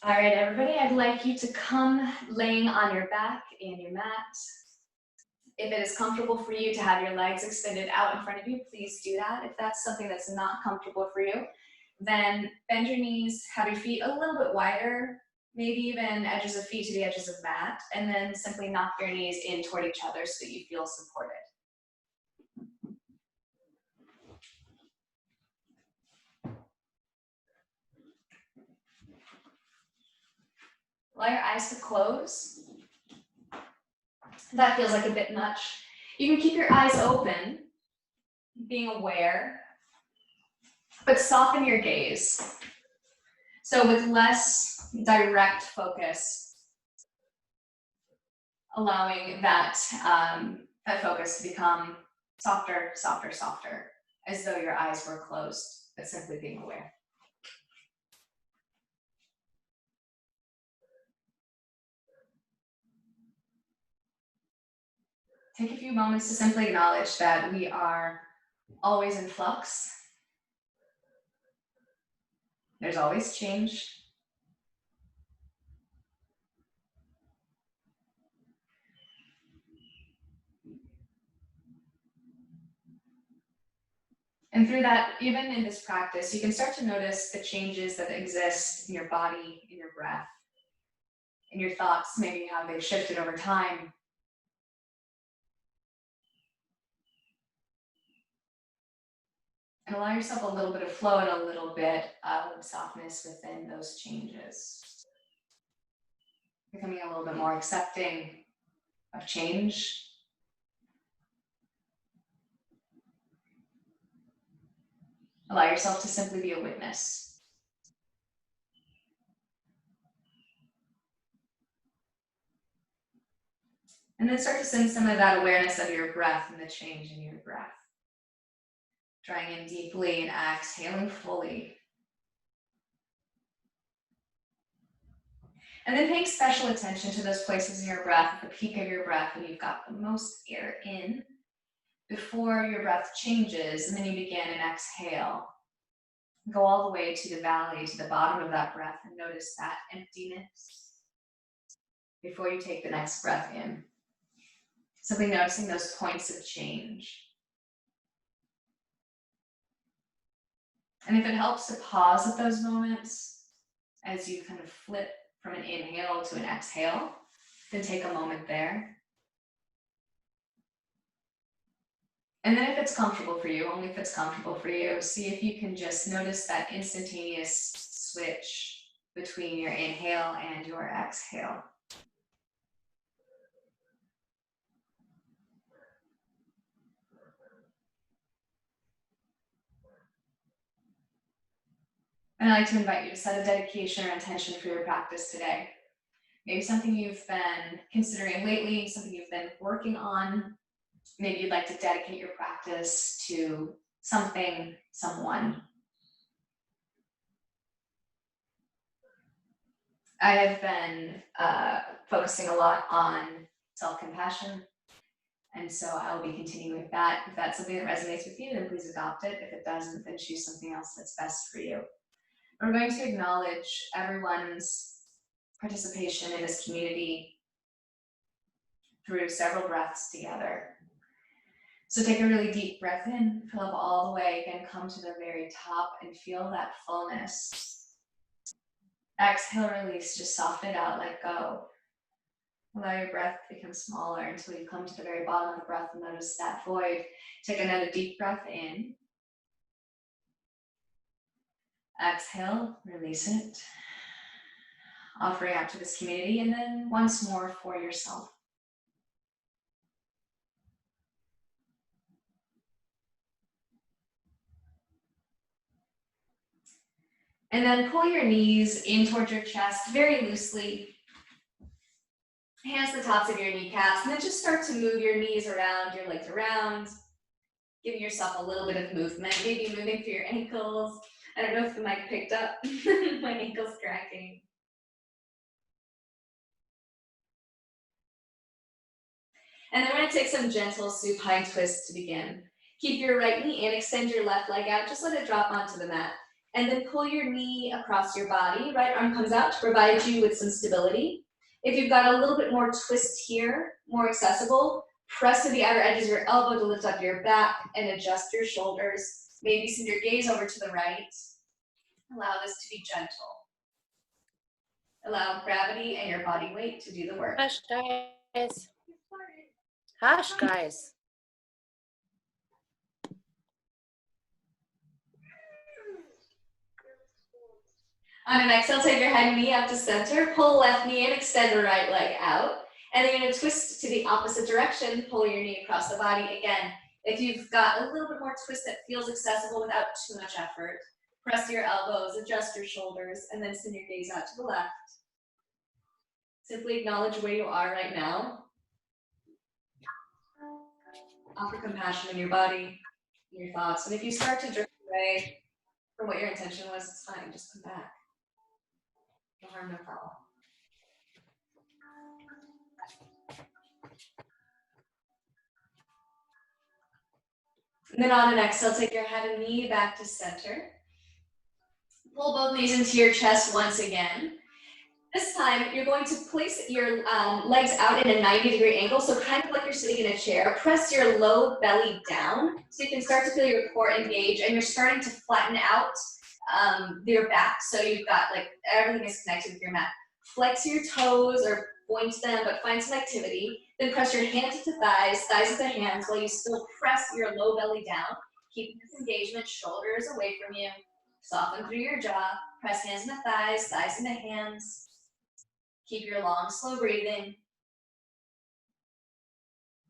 All right, everybody, I'd like you to come laying on your back in your mat. If it is comfortable for you to have your legs extended out in front of you, please do that. If that's something that's not comfortable for you, then bend your knees, have your feet a little bit wider, maybe even edges of feet to the edges of mat, and then simply knock your knees in toward each other so that you feel supported. Allow your eyes to close. That feels like a bit much. You can keep your eyes open, being aware, but soften your gaze. So with less direct focus, allowing that, that focus to become softer, softer, softer, as though your eyes were closed, but simply being aware. Take a few moments to simply acknowledge that we are always in flux. There's always change. And through that, even in this practice, you can start to notice the changes that exist in your body, in your breath, in your thoughts, maybe how they've shifted over time. And allow yourself a little bit of flow and a little bit of softness within those changes. Becoming a little bit more accepting of change. Allow yourself to simply be a witness. And then start to send some of that awareness of your breath and the change in your breath. Drawing in deeply and exhaling fully. And then paying special attention to those places in your breath, at the peak of your breath, when you've got the most air in, before your breath changes, and then you begin an exhale. Go all the way to the valley, to the bottom of that breath, and notice that emptiness before you take the next breath in. Simply noticing those points of change. And if it helps to pause at those moments, as you kind of flip from an inhale to an exhale, then take a moment there. And then if it's comfortable for you, only if it's comfortable for you, see if you can just notice that instantaneous switch between your inhale and your exhale. And I'd like to invite you to set a dedication or intention for your practice today. Maybe something you've been considering lately, something you've been working on. Maybe you'd like to dedicate your practice to something, someone. I have been focusing a lot on self-compassion, and so I will be continuing with that. If that's something that resonates with you, then please adopt it. If it doesn't, then choose something else that's best for you. We're going to acknowledge everyone's participation in this community through several breaths together. So take a really deep breath in, fill up all the way, again, come to the very top and feel that fullness. Exhale, release, just soften it out, let go. Allow your breath to become smaller until you come to the very bottom of the breath and notice that void. Take another deep breath in. Exhale, release it. Offering out to this community, and then once more for yourself. And then pull your knees in towards your chest very loosely. Hands to the tops of your kneecaps, and then just start to move your knees around, your legs around, giving yourself a little bit of movement, maybe moving through your ankles. I don't know if the mic picked up, my ankle's cracking. And then we're gonna take some gentle supine twists to begin. Keep your right knee in, extend your left leg out, just let it drop onto the mat. And then pull your knee across your body. Right arm comes out to provide you with some stability. If you've got a little bit more twist here, more accessible, press to the outer edges of your elbow to lift up your back and adjust your shoulders. Maybe send your gaze over to the right. Allow this to be gentle. Allow gravity and your body weight to do the work. Hush, guys. Hush, guys. On an exhale, take your head and knee up to center, pull left knee in, extend the right leg out. And then you're gonna twist to the opposite direction, pull your knee across the body. Again, if you've got a little bit more twist that feels accessible without too much effort, press your elbows, adjust your shoulders, and then send your gaze out to the left. Simply acknowledge where you are right now. Offer compassion in your body, in your thoughts. And if you start to drift away from what your intention was, it's fine, just come back. No harm, no foul. And then on an exhale, take your head and knee back to center. Pull both knees into your chest once again. This time, you're going to place your legs out in a 90-degree angle, so kind of like you're sitting in a chair. Press your low belly down so you can start to feel your core engage, and you're starting to flatten out your back, so you've got like everything is connected with your mat. Flex your toes or point them, but find some activity. Then press your hands to thighs, thighs to hands, while you still press your low belly down. Keep this engagement, shoulders away from you. Soften through your jaw. Press hands into thighs, thighs into hands. Keep your long, slow breathing.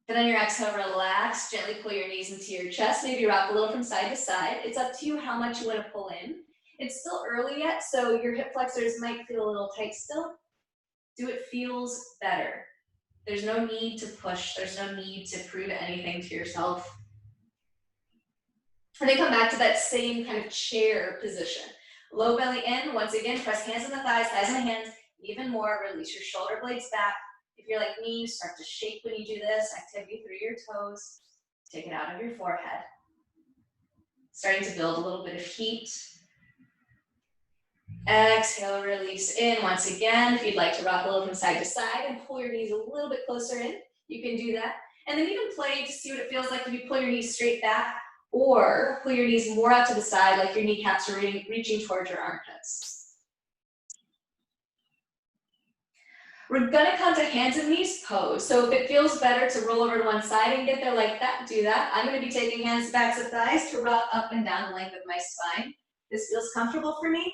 Then on your exhale, relax. Gently pull your knees into your chest. Maybe rock a little from side to side. It's up to you how much you want to pull in. It's still early yet, so your hip flexors might feel a little tight still. Do it feels better. There's no need to push. There's no need to prove anything to yourself. And then come back to that same kind of chair position. Low belly in. Once again, press hands on the thighs, thighs on the hands. Even more, release your shoulder blades back. If you're like me, you start to shake when you do this. Activity through your toes. Take it out of your forehead. Starting to build a little bit of heat. Exhale, release in. Once again, if you'd like to rock a little from side to side and pull your knees a little bit closer in, you can do that. And then you can play to see what it feels like if you pull your knees straight back or pull your knees more out to the side like your kneecaps are reaching towards your armpits. We're gonna come to hands and knees pose. So if it feels better to roll over to one side and get there like that, do that. I'm gonna be taking hands, backs of thighs to rock up and down the length of my spine. This feels comfortable for me.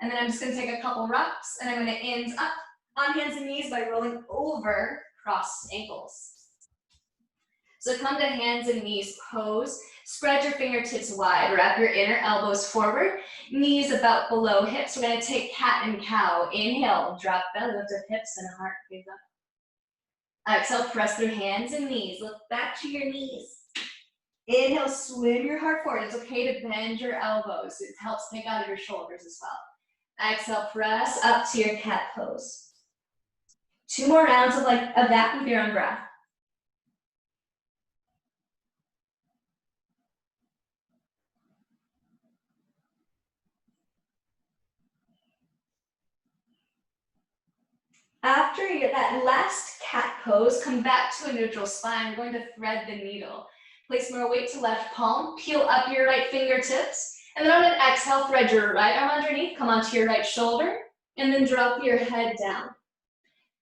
And then I'm just gonna take a couple rocks and I'm gonna end up on hands and knees by rolling over crossed ankles. So come to hands and knees pose. Spread your fingertips wide. Wrap your inner elbows forward. Knees about below hips. We're gonna take cat and cow. Inhale, drop belly, lift up hips and heart, gaze up. Exhale, press through hands and knees. Look back to your knees. Inhale, swim your heart forward. It's okay to bend your elbows. It helps take out of your shoulders as well. Exhale, press up to your cat pose. 2 more rounds of that with your own breath. After that last cat pose, come back to a neutral spine. We're going to thread the needle. Place more weight to left palm, peel up your right fingertips, and then on an exhale, thread your right arm underneath, come onto your right shoulder, and then drop your head down.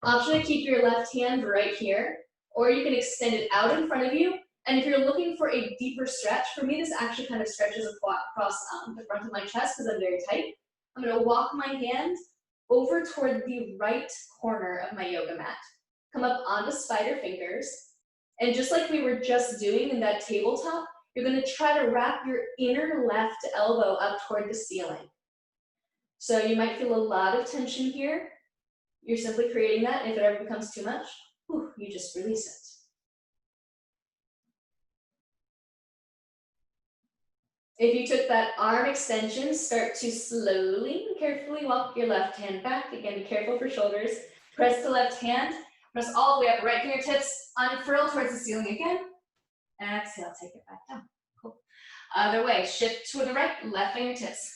Option to keep your left hand right here, or you can extend it out in front of you. And if you're looking for a deeper stretch, for me, this actually kind of stretches across the front of my chest because I'm very tight. I'm gonna walk my hand over toward the right corner of my yoga mat. Come up onto spider fingers. And just like we were just doing in that tabletop, you're gonna try to wrap your inner left elbow up toward the ceiling. So you might feel a lot of tension here. You're simply creating that. If it ever becomes too much, you just release it. If you took that arm extension, start to slowly and carefully walk your left hand back. Again, be careful for shoulders. Press the left hand. Press all the way up. Right fingertips unfurl towards the ceiling again. Exhale, take it back down. Cool. Other way, shift to the right, left fingertips.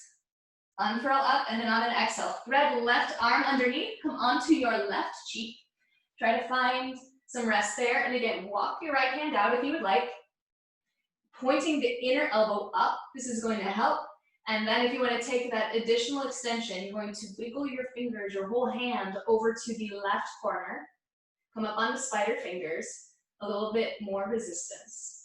Unfurl up, and then on an exhale, thread left arm underneath, come onto your left cheek. Try to find some rest there, and again, walk your right hand out if you would like. Pointing the inner elbow up, this is going to help. And then if you want to take that additional extension, you're going to wiggle your fingers, your whole hand over to the left corner. Come up onto spider fingers, a little bit more resistance.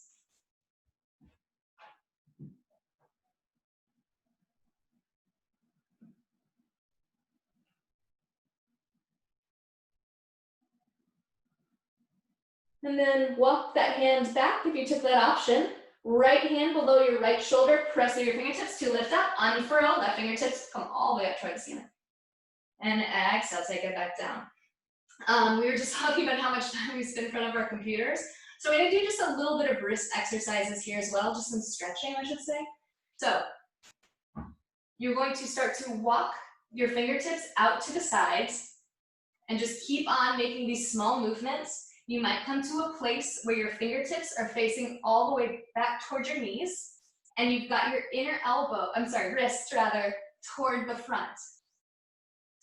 And then walk that hand back if you took that option. Right hand below your right shoulder, press through your fingertips to lift up, unfurl, left fingertips come all the way up towards the ceiling. And exhale, take it back down. We were just talking about how much time we spend in front of our computers. So we're gonna do just a little bit of wrist exercises here as well, just some stretching, I should say. So you're going to start to walk your fingertips out to the sides and just keep on making these small movements. You might come to a place where your fingertips are facing all the way back towards your knees, and you've got your inner wrists rather, toward the front.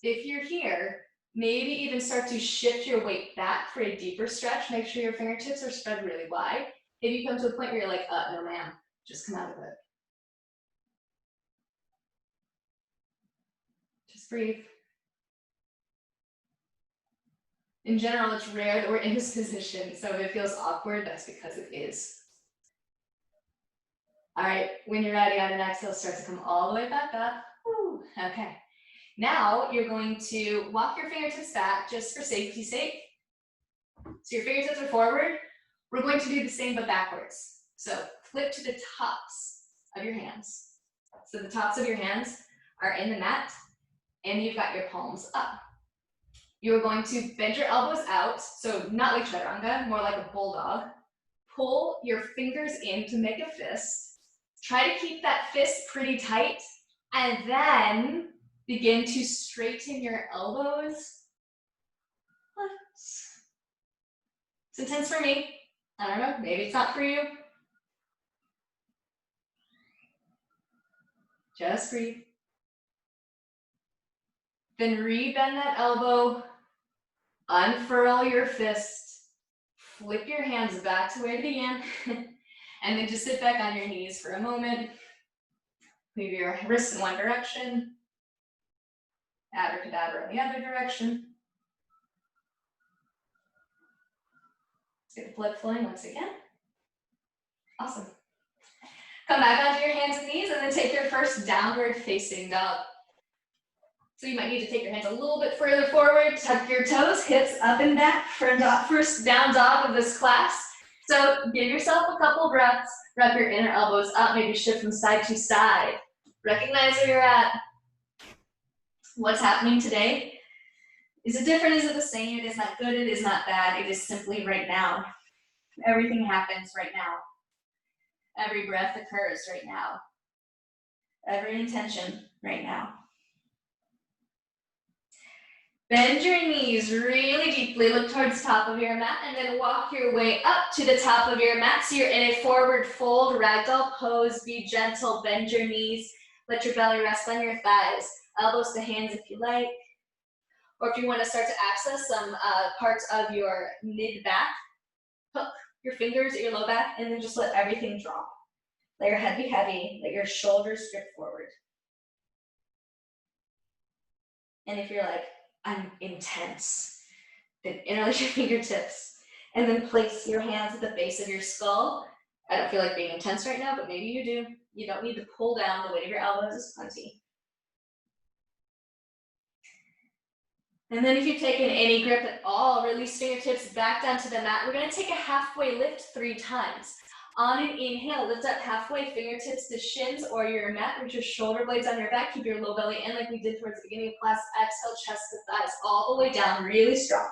If you're here, maybe even start to shift your weight back for a deeper stretch. Make sure your fingertips are spread really wide. If you come to a point where you're like, no ma'am, just come out of it. Just breathe. In general, it's rare that we're in this position, so if it feels awkward, that's because it is. All right, when you're ready on an exhale, start to come all the way back up. Woo. Okay, now you're going to walk your fingertips back just for safety's sake. So your fingertips are forward. We're going to do the same but backwards. So flip to the tops of your hands. So the tops of your hands are in the mat, and you've got your palms up. You're going to bend your elbows out, so not like chaturanga, more like a bulldog. Pull your fingers in to make a fist. Try to keep that fist pretty tight, and then begin to straighten your elbows. It's intense for me. I don't know, maybe it's not for you. Just breathe. Then rebend that elbow. Unfurl your fist, flip your hands back to where they began, and then just sit back on your knees for a moment. Move your wrists in one direction, abracadabra in the other direction. Let's get the blood flowing once again. Awesome. Come back onto your hands and knees, and then take your first downward facing dog. So you might need to take your hands a little bit further forward, tuck your toes, hips up and back for first down dog of this class. So give yourself a couple breaths, wrap your inner elbows up, maybe shift from side to side. Recognize where you're at. What's happening today? Is it different? Is it the same? It is not good, it is not bad, it is simply right now. Everything happens right now. Every breath occurs right now. Every intention right now. Bend your knees really deeply, look towards the top of your mat, and then walk your way up to the top of your mat. So you're in a forward fold, ragdoll pose. Be gentle, bend your knees, let your belly rest on your thighs. Elbows to hands if you like. Or if you want to start to access some parts of your mid-back, hook your fingers at your low back, and then just let everything drop. Let your head be heavy, let your shoulders drift forward. And if you're like, I'm intense, then interlace your fingertips and then place your hands at the base of your skull. I don't feel like being intense right now, but maybe you do. You don't need to pull down. The weight of your elbows is plenty. And then if you've taken any grip at all, release fingertips back down to the mat. We're going to take a halfway lift 3 times. On an inhale, lift up halfway, fingertips to shins or your mat. Reach your shoulder blades on your back. Keep your low belly in like we did towards the beginning of class. Exhale, chest to thighs all the way down, really strong.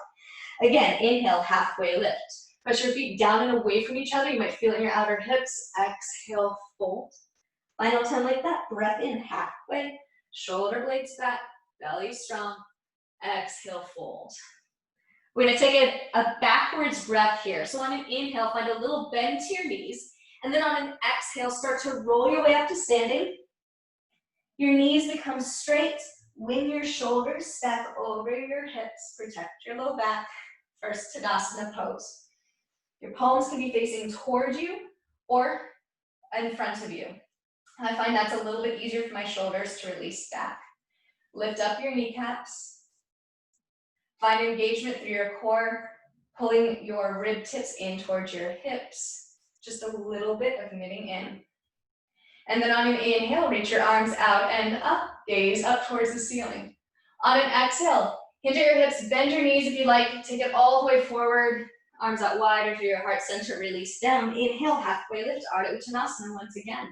Again, inhale, halfway lift. Press your feet down and away from each other. You might feel it in your outer hips. Exhale, fold. Final time like that. Breath in, halfway. Shoulder blades back, belly strong. Exhale, fold. We're going to take a backwards breath here. So on an inhale, find a little bend to your knees, And then on an exhale, start to roll your way up to standing. Your knees become straight. Wing your shoulders, step over your hips, protect your low back. First Tadasana pose. Your palms can be facing towards you or in front of you. I find that's a little bit easier for my shoulders to release back. Lift up your kneecaps. Find engagement through your core, pulling your rib tips in towards your hips. Just a little bit of knitting in. And then on an inhale, reach your arms out and up, gaze up towards the ceiling. On an exhale, hinge at your hips, bend your knees if you like, take it all the way forward, arms out wider through your heart center, release down. Inhale, halfway lift, Ardha Uttanasana once again.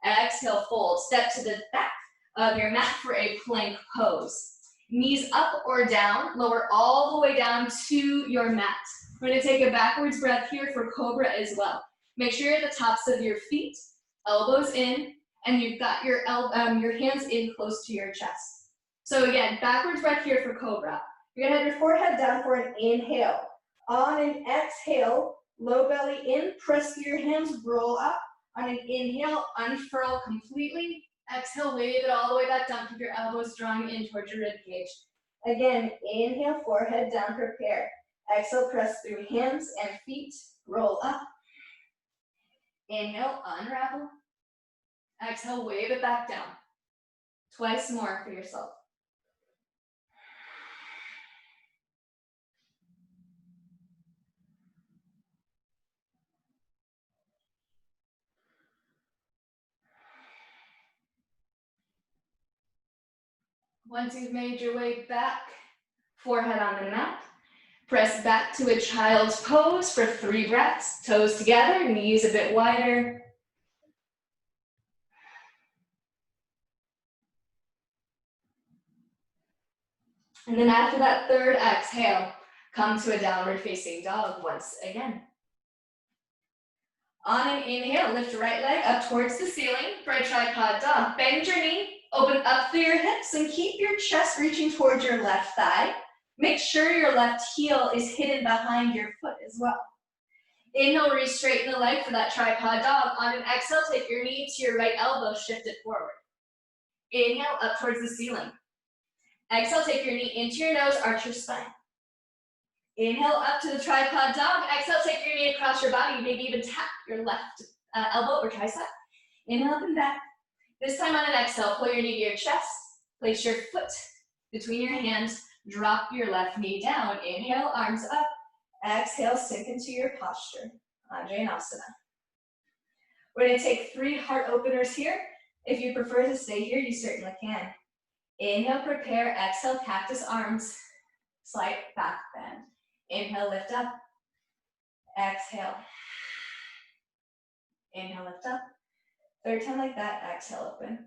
Exhale, fold, step to the back of your mat for a plank pose. Knees up or down, lower all the way down to your mat. We're gonna take a backwards breath here for Cobra as well. Make sure you're at the tops of your feet, elbows in, and you've got your hands in close to your chest. So again, backwards breath here for Cobra. You're gonna have your forehead down for an inhale. On an exhale, low belly in, press through your hands, roll up. On an inhale, unfurl completely. Exhale, wave it all the way back down. Keep your elbows drawing in towards your rib cage. Again, inhale, forehead down, prepare. Exhale, press through hands and feet, roll up. Inhale, unravel. Exhale, wave it back down. Twice more for yourself. Once you've made your way back, forehead on the mat, press back to a child's pose for 3 breaths. Toes together, knees a bit wider. And then after that 3rd exhale, come to a downward facing dog once again. On an inhale, lift your right leg up towards the ceiling for a tripod dog. Bend your knee, open up through your hips, and keep your chest reaching towards your left thigh. Make sure your left heel is hidden behind your foot as well. Inhale, re-straighten the leg for that tripod dog. On an exhale, take your knee to your right elbow, shift it forward. Inhale, up towards the ceiling. Exhale, take your knee into your nose, arch your spine. Inhale, up to the tripod dog. Exhale, take your knee across your body. Maybe even tap your left elbow or tricep. Inhale, up and back. This time on an exhale, pull your knee to your chest. Place your foot between your hands. Drop your left knee down. Inhale, arms up. Exhale, sink into your posture. Anjaneyasana. We're going to take 3 heart openers here. If you prefer to stay here, you certainly can. Inhale, prepare. Exhale, cactus arms. Slight back bend. Inhale, lift up. Exhale. Inhale, lift up. 3rd time like that. Exhale, open.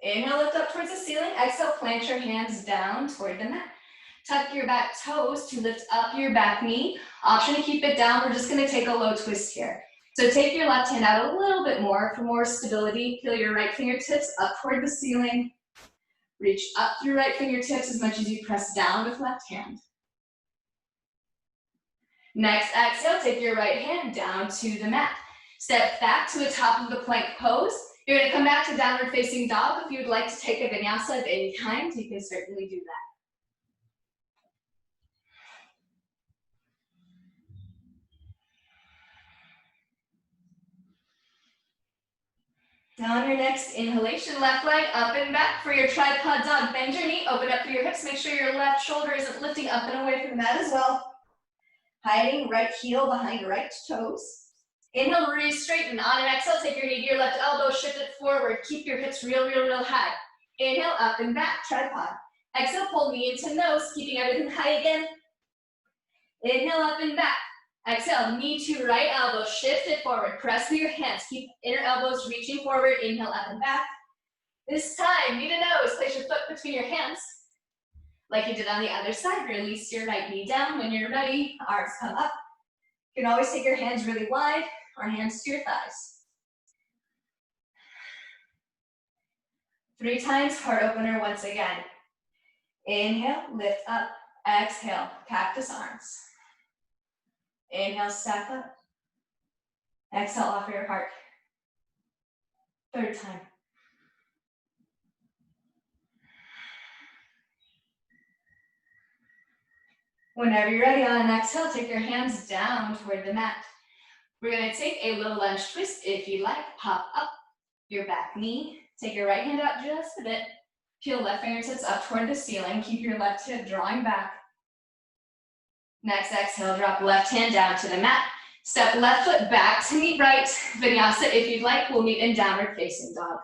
Inhale, lift up towards the ceiling. Exhale, plant your hands down toward the mat. Tuck your back toes to lift up your back knee. Option to keep it down. We're just going to take a low twist here. So take your left hand out a little bit more for more stability. Peel your right fingertips up toward the ceiling. Reach up through right fingertips as much as you press down with left hand. Next exhale, take your right hand down to the mat. Step back to the top of the plank pose. You're going to come back to downward facing dog. If you would like to take a vinyasa of any kind, you can certainly do that. Now on your next inhalation, left leg up and back for your tripod dog. Bend your knee, open up through your hips. Make sure your left shoulder isn't lifting up and away from the mat as well. Hiding right heel behind right toes. Inhale, re-straighten. On an exhale, take your knee to your left elbow, shift it forward. Keep your hips real high. Inhale, up and back, tripod. Exhale, pull knee into nose, keeping everything high again. Inhale, up and back. Exhale, knee to right elbow, shift it forward. Press through your hands, keep inner elbows reaching forward. Inhale, up and back. This time, knee to nose, place your foot between your hands. Like you did on the other side, release your right knee down. When you're ready, arms come up. You can always take your hands really wide or hands to your thighs. 3 times, heart opener once again. Inhale, lift up. Exhale, cactus arms. Inhale, step up. Exhale, offer your heart. Third time. Whenever you're ready, on an exhale, take your hands down toward the mat. We're gonna take a little lunge twist. If you like, pop up your back knee. Take your right hand out just a bit. Peel left fingertips up toward the ceiling. Keep your left hip drawing back. Next exhale, drop left hand down to the mat. Step left foot back to meet right. Vinyasa, if you'd like, we'll meet in downward facing dog.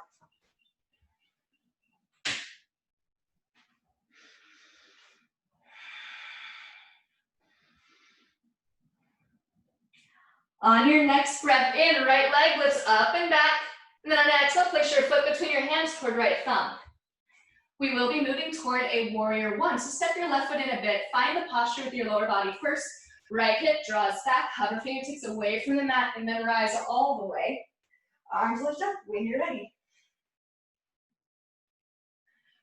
On your next breath in, right leg lifts up and back. And then on exhale, place your foot between your hands toward right thumb. We will be moving toward a warrior one. So step your left foot in a bit. Find the posture with your lower body first. Right hip draws back, hover fingertips away from the mat, and then rise all the way. Arms lift up when you're ready.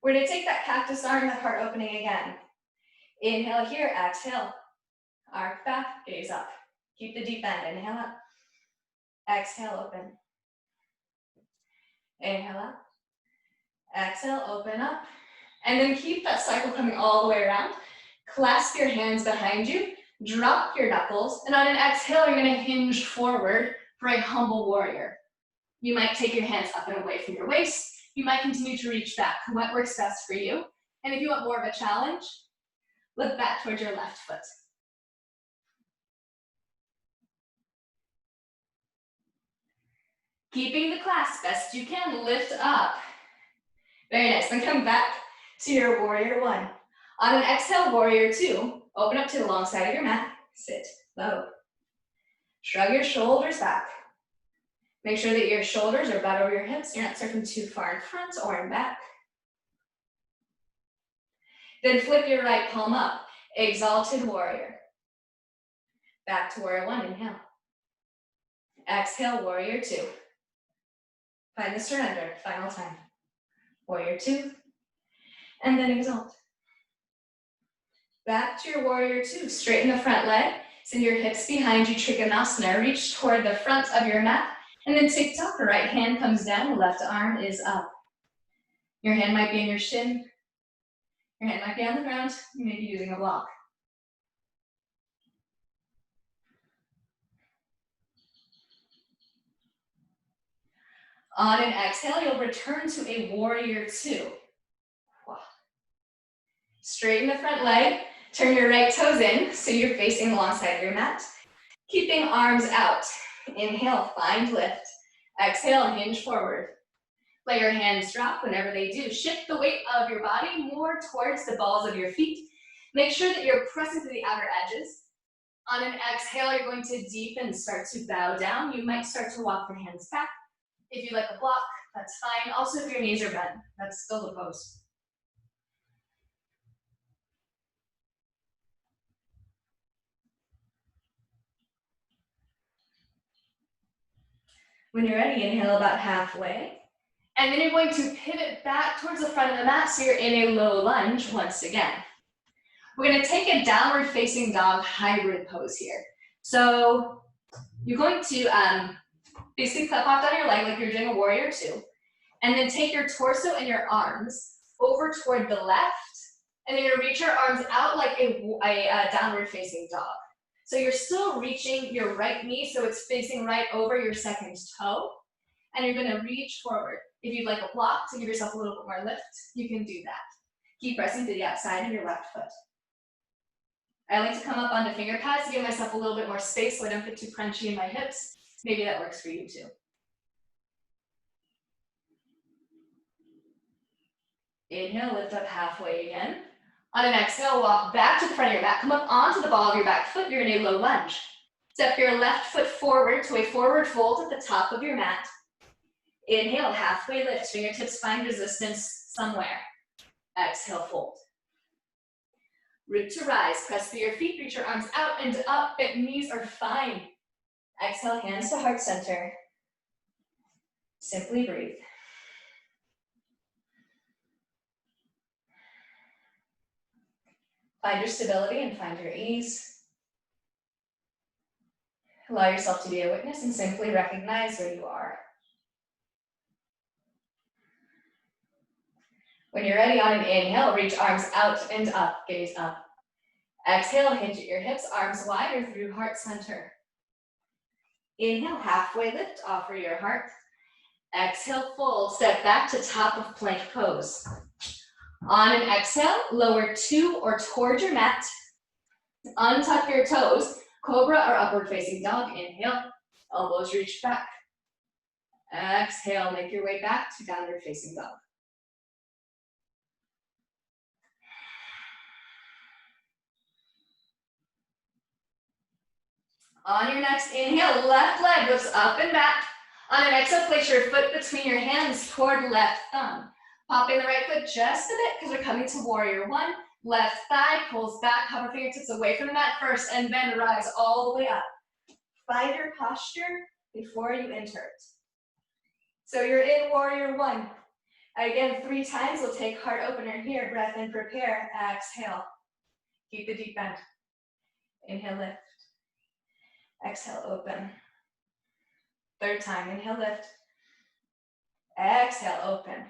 We're gonna take that cactus arm, that heart opening again. Inhale here, exhale. Arc back, gaze up. Keep the deep bend, inhale up. Exhale, open. Inhale up. Exhale, open up. And then keep that cycle coming all the way around. Clasp your hands behind you. Drop your knuckles. And on an exhale, you're gonna hinge forward for a humble warrior. You might take your hands up and away from your waist. You might continue to reach back. What works best for you? And if you want more of a challenge, look back towards your left foot. Keeping the clasp best you can, lift up. Very nice, then come back to your warrior one. On an exhale, warrior two, open up to the long side of your mat, sit low. Shrug your shoulders back. Make sure that your shoulders are bent over your hips, you're not surfing too far in front or in back. Then flip your right palm up, exalted warrior. Back to warrior one, inhale. Exhale, warrior two. Find the surrender, final time. Warrior two, and then exalt. Back to your warrior two, straighten the front leg, send your hips behind you, Trikonasana, reach toward the front of your mat, and then tick-tock, the right hand comes down, the left arm is up. Your hand might be in your shin, your hand might be on the ground, you may be using a block. On an exhale, you'll return to a warrior two. Straighten the front leg, turn your right toes in so you're facing alongside of your mat. Keeping arms out. Inhale, find lift. Exhale, hinge forward. Let your hands drop whenever they do. Shift the weight of your body more towards the balls of your feet. Make sure that you're pressing to the outer edges. On an exhale, you're going to deepen, start to bow down. You might start to walk your hands back. If you like a block, that's fine. Also, if your knees are bent, that's still the pose. When you're ready, inhale about halfway. And then you're going to pivot back towards the front of the mat so you're in a low lunge once again. We're going to take a downward facing dog hybrid pose here. So you're going to basically clip off down your leg like you're doing a warrior two. And then take your torso and your arms over toward the left. And then you're going to reach your arms out like a downward facing dog. So you're still reaching your right knee, so it's facing right over your second toe. And you're gonna reach forward. If you'd like a block to give yourself a little bit more lift, you can do that. Keep pressing to the outside of your left foot. I like to come up onto finger pads to give myself a little bit more space so I don't get too crunchy in my hips. Maybe that works for you too. Inhale, lift up halfway again. On an exhale, walk back to the front of your mat. Come up onto the ball of your back foot. You're in a low lunge. Step your left foot forward to a forward fold at the top of your mat. Inhale, halfway lift. Fingertips find resistance somewhere. Exhale, fold. Root to rise. Press through your feet. Reach your arms out and up. Bent knees are fine. Exhale, hands to heart center. Simply breathe. Find your stability and find your ease. Allow yourself to be a witness and simply recognize where you are. When you're ready, on an inhale, reach arms out and up, gaze up. Exhale, hinge at your hips, arms wider through heart center. Inhale, halfway lift, offer your heart. Exhale, fold, step back to top of plank pose. On an exhale, lower to or toward your mat. Untuck your toes, cobra or upward facing dog. Inhale, elbows reach back. Exhale, make your way back to downward facing dog. On your next inhale, left leg lifts up and back. On an exhale, place your foot between your hands toward left thumb. Popping the right foot just a bit because we're coming to warrior one. Left thigh pulls back, hover fingertips away from the mat first, and then rise all the way up. Find your posture before you enter it. So you're in warrior one. Again, 3 times, we'll take heart opener here. Breath in, prepare, exhale. Keep the deep bend. Inhale, lift. Exhale, open. 3rd time, inhale, lift. Exhale, open.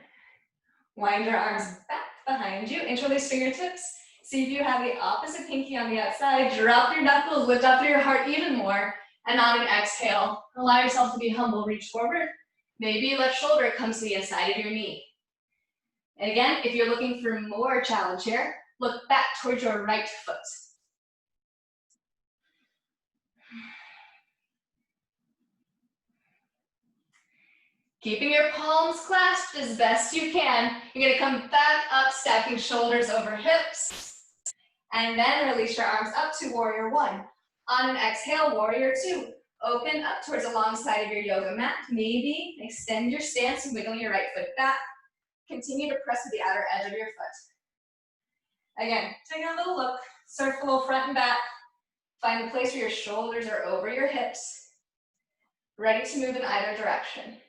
Wind your arms back behind you, interlace fingertips. See if you have the opposite pinky on the outside. Drop your knuckles, lift up through your heart even more. And on an exhale, allow yourself to be humble, reach forward. Maybe left shoulder comes to the inside of your knee. And again, if you're looking for more challenge here, look back towards your right foot. Keeping your palms clasped as best you can. You're gonna come back up, stacking shoulders over hips. And then release your arms up to warrior one. On an exhale, warrior two. Open up towards the long side of your yoga mat. Maybe extend your stance and wiggle your right foot back. Continue to press with the outer edge of your foot. Again, take a little look. Surf a little front and back. Find a place where your shoulders are over your hips. Ready to move in either direction.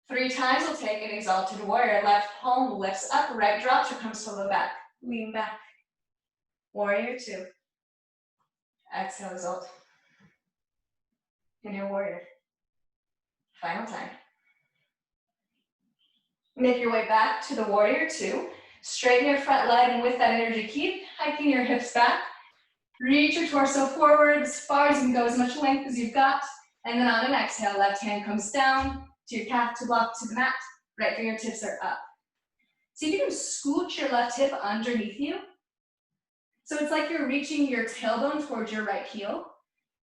3 times we'll take an exalted warrior. Left palm lifts up, right drops or comes to low back. Lean back. Warrior two. Exhale, exalt. Inhale, warrior. Final time. Make your way back to the warrior two. Straighten your front leg, and with that energy, keep hiking your hips back. Reach your torso forward as far as you can go, as much length as you've got. And then on an exhale, left hand comes down to your calf to block to the mat. Right fingertips are up. See if you can scooch your left hip underneath you. So it's like you're reaching your tailbone towards your right heel.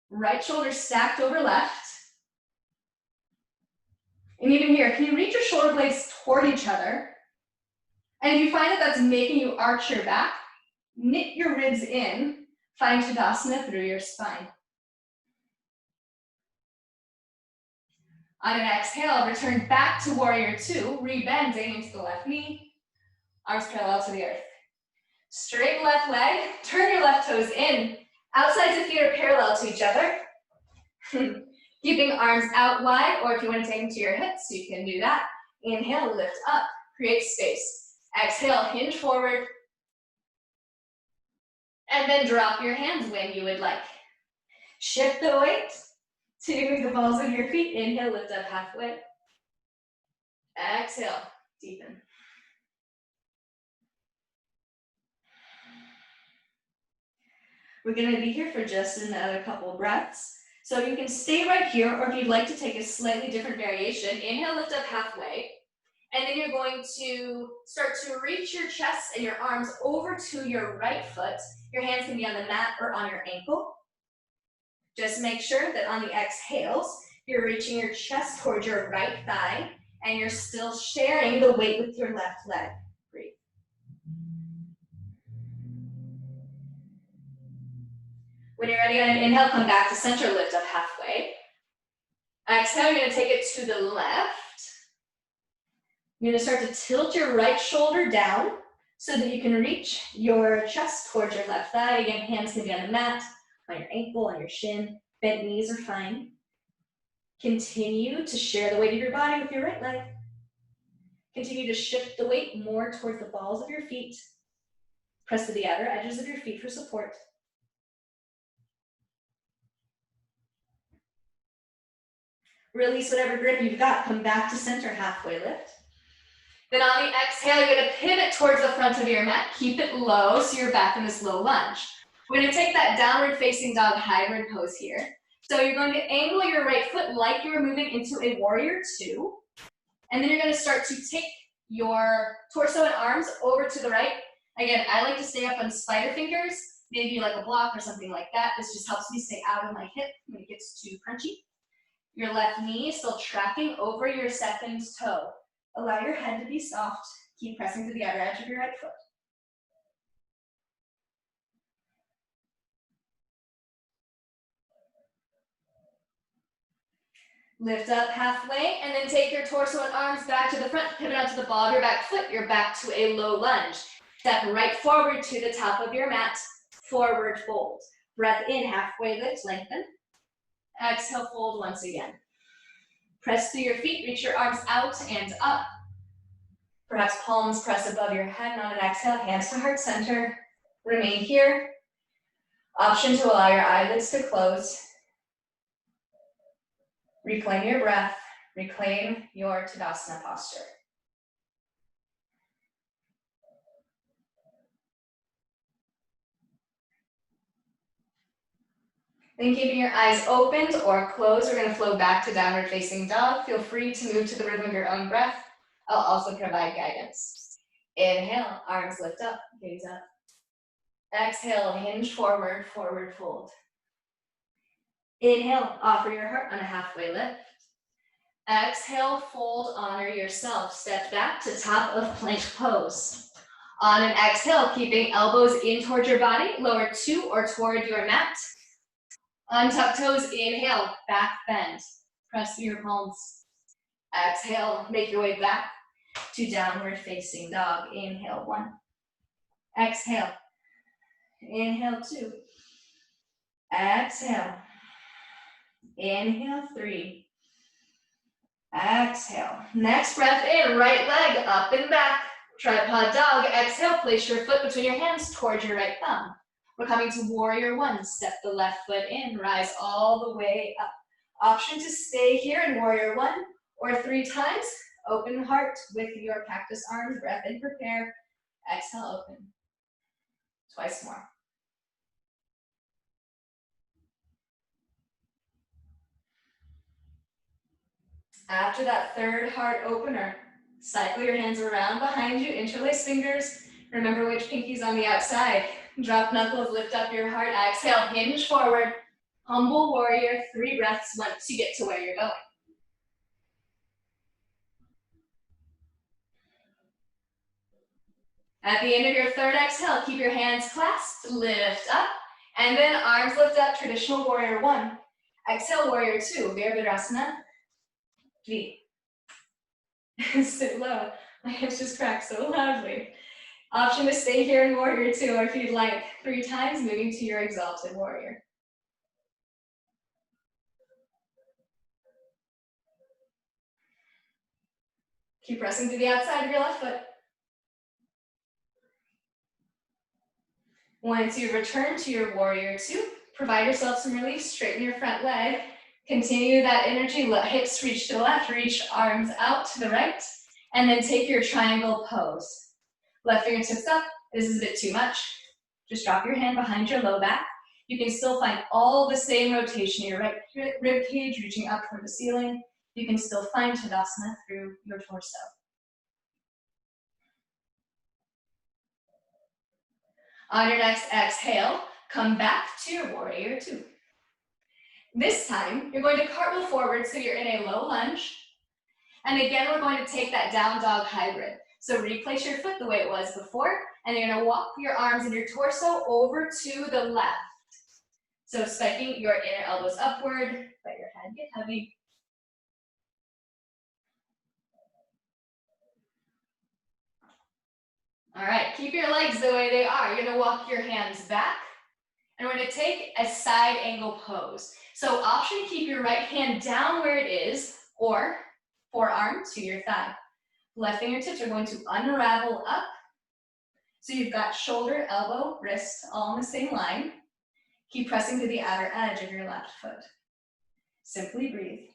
Right shoulder stacked over left. And even here, can you reach your shoulder blades toward each other? And if you find that that's making you arch your back, knit your ribs in. Find Tadasana through your spine. On an exhale, return back to warrior two, rebending into the left knee, arms parallel to the earth. Straighten left leg, turn your left toes in. Outsides of feet are parallel to each other. Keeping arms out wide, or if you want to take them to your hips, you can do that. Inhale, lift up, create space. Exhale, hinge forward. And then drop your hands when you would like. Shift the weight to the balls of your feet. Inhale, lift up halfway. Exhale, deepen. We're going to be here for just another couple breaths. So you can stay right here, or if you'd like to take a slightly different variation, inhale, lift up halfway. And then you're going to start to reach your chest and your arms over to your right foot. Your hands can be on the mat or on your ankle. Just make sure that on the exhales, you're reaching your chest towards your right thigh, and you're still sharing the weight with your left leg. Breathe. When you're ready on an inhale, come back to center, lift up halfway. Exhale, you're gonna take it to the left. You're gonna start to tilt your right shoulder down so that you can reach your chest towards your left thigh. Again, hands can be on the mat, on your ankle, on your shin. Bent knees are fine. Continue to share the weight of your body with your right leg. Continue to shift the weight more towards the balls of your feet. Press to the outer edges of your feet for support. Release whatever grip you've got. Come back to center, halfway lift. Then on the exhale, you're gonna pivot towards the front of your mat. Keep it low so you're back in this low lunge. We're gonna take that downward facing dog hybrid pose here. So you're going to angle your right foot like you were moving into a warrior two. And then you're gonna start to take your torso and arms over to the right. Again, I like to stay up on spider fingers, maybe like a block or something like that. This just helps me stay out of my hip when it gets too crunchy. Your left knee is still tracking over your second toe. Allow your head to be soft. Keep pressing to the outer edge of your right foot. Lift up halfway, and then take your torso and arms back to the front. Pivot onto the ball of your back foot. You're back to a low lunge. Step right forward to the top of your mat. Forward fold. Breath in, halfway lift, lengthen. Exhale, fold once again. Press through your feet, reach your arms out and up. Perhaps palms press above your head, and on an exhale, hands to heart center. Remain here. Option to allow your eyelids to close. Reclaim your breath. Reclaim your Tadasana posture. Then keeping your eyes opened or closed, we're gonna flow back to downward facing dog. Feel free to move to the rhythm of your own breath. I'll also provide guidance. Inhale, arms lift up, gaze up. Exhale, hinge forward, forward fold. Inhale, offer your heart on a halfway lift. Exhale, fold, honor yourself. Step back to top of plank pose. On an exhale, keeping elbows in towards your body, lower to or toward your mat. Untuck toes, inhale, back bend. Press through your palms. Exhale, make your way back to downward facing dog. Inhale, one. Exhale. Inhale, two. Exhale. Inhale, three. Exhale. Next breath in, right leg up and back. Tripod dog. Exhale, place your foot between your hands towards your right thumb. We're coming to warrior one. Step the left foot in, rise all the way up. Option to stay here in warrior one or 3 times. Open heart with your cactus arms. Breath in, prepare. Exhale, open. Twice more. After that third heart opener, cycle your hands around behind you, interlace fingers. Remember which pinky's on the outside. Drop knuckles, lift up your heart. Exhale, hinge forward. Humble warrior, 3 breaths once you get to where you're going. At the end of your third exhale, keep your hands clasped, lift up, and then arms lift up, traditional warrior one. Exhale, warrior two, Virabhadrasana. 3. Sit low. My hips just cracked so loudly. Option to stay here in warrior two, or if you'd like, 3 times, moving to your exalted warrior. Keep pressing to the outside of your left foot. Once you return to your warrior two, provide yourself some relief, straighten your front leg, continue that energy, let hips reach to the left, reach arms out to the right, and then take your triangle pose. Left fingertips up, this is a bit too much. Just drop your hand behind your low back. You can still find all the same rotation, your right rib cage reaching up toward the ceiling. You can still find Tadasana through your torso. On your next exhale, come back to your warrior two. This time, you're going to cartwheel forward so you're in a low lunge. And again, we're going to take that down dog hybrid. So replace your foot the way it was before, and you're gonna walk your arms and your torso over to the left. So spiking your inner elbows upward, let your head get heavy. All right, keep your legs the way they are. You're gonna walk your hands back, and we're gonna take a side angle pose. So option to keep your right hand down where it is, or forearm to your thigh. Left fingertips are going to unravel up. So you've got shoulder, elbow, wrist, all in the same line. Keep pressing to the outer edge of your left foot. Simply breathe.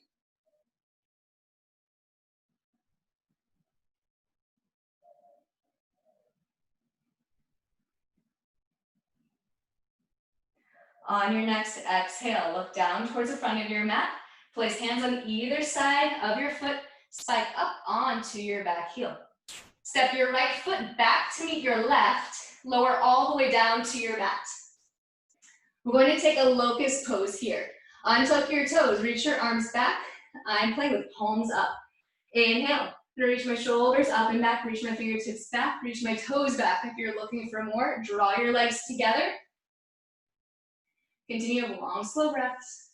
On your next exhale, look down towards the front of your mat. Place hands on either side of your foot, spike up onto your back heel. Step your right foot back to meet your left, lower all the way down to your mat. We're going to take a locust pose here. Untuck your toes, reach your arms back. I'm playing with palms up. Inhale, reach my shoulders up and back, reach my fingertips back, reach my toes back. If you're looking for more, draw your legs together. Continue long, slow breaths.